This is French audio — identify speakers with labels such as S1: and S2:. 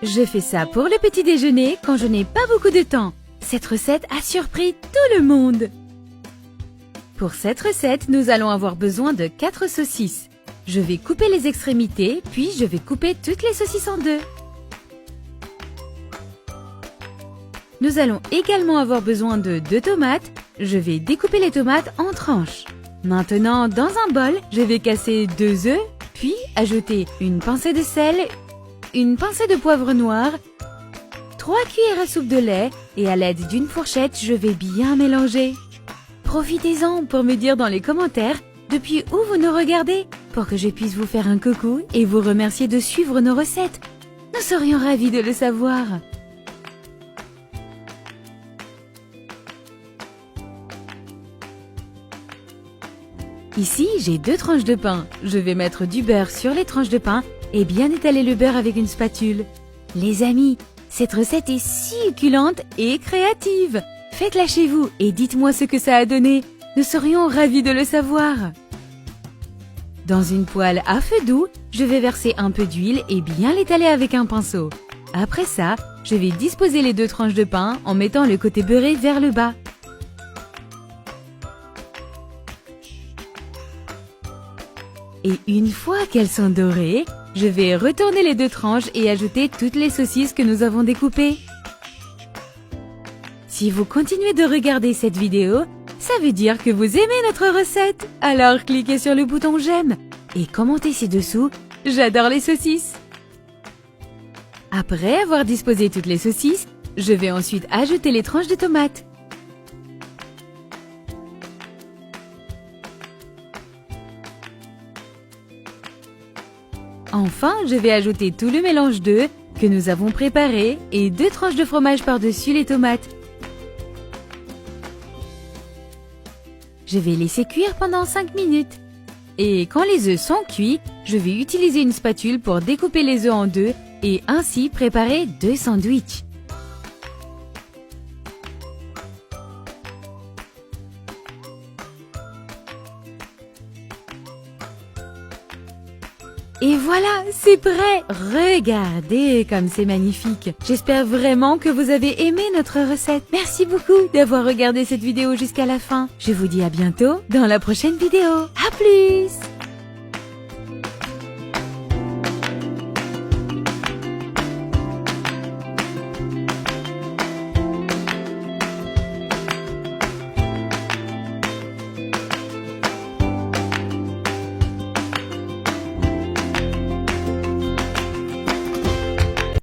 S1: Je fais ça pour le petit déjeuner quand je n'ai pas beaucoup de temps. Cette recette a surpris tout le monde. Pour cette recette, nous allons avoir besoin de 4 saucisses. Je vais couper les extrémités, puis je vais couper toutes les saucisses en deux. Nous allons également avoir besoin de 2 tomates. Je vais découper les tomates en tranches. Maintenant, dans un bol, je vais casser 2 œufs, puis ajouter une pincée de sel, une pincée de poivre noir, 3 cuillères à soupe de lait et à l'aide d'une fourchette, je vais bien mélanger. Profitez-en pour me dire dans les commentaires depuis où vous nous regardez pour que je puisse vous faire un coucou et vous remercier de suivre nos recettes. Nous serions ravis de le savoir. Ici, j'ai 2 tranches de pain. Je vais mettre du beurre sur les tranches de pain et bien étaler le beurre avec une spatule. Les amis, cette recette est si succulente et créative. Faites-la chez vous et dites-moi ce que ça a donné. Nous serions ravis de le savoir. Dans une poêle à feu doux, je vais verser un peu d'huile et bien l'étaler avec un pinceau. Après ça, je vais disposer les 2 tranches de pain en mettant le côté beurré vers le bas. Et une fois qu'elles sont dorées, je vais retourner les 2 tranches et ajouter toutes les saucisses que nous avons découpées. Si vous continuez de regarder cette vidéo, ça veut dire que vous aimez notre recette. Alors cliquez sur le bouton j'aime et commentez ci-dessous « J'adore les saucisses ». Après avoir disposé toutes les saucisses, je vais ensuite ajouter les tranches de tomates. Enfin, je vais ajouter tout le mélange d'œufs que nous avons préparé et 2 tranches de fromage par-dessus les tomates. Je vais laisser cuire pendant 5 minutes. Et quand les œufs sont cuits, je vais utiliser une spatule pour découper les œufs en deux et ainsi préparer 2 sandwichs. Et voilà, c'est prêt! Regardez comme c'est magnifique! J'espère vraiment que vous avez aimé notre recette. Merci beaucoup d'avoir regardé cette vidéo jusqu'à la fin. Je vous dis à bientôt dans la prochaine vidéo. À plus!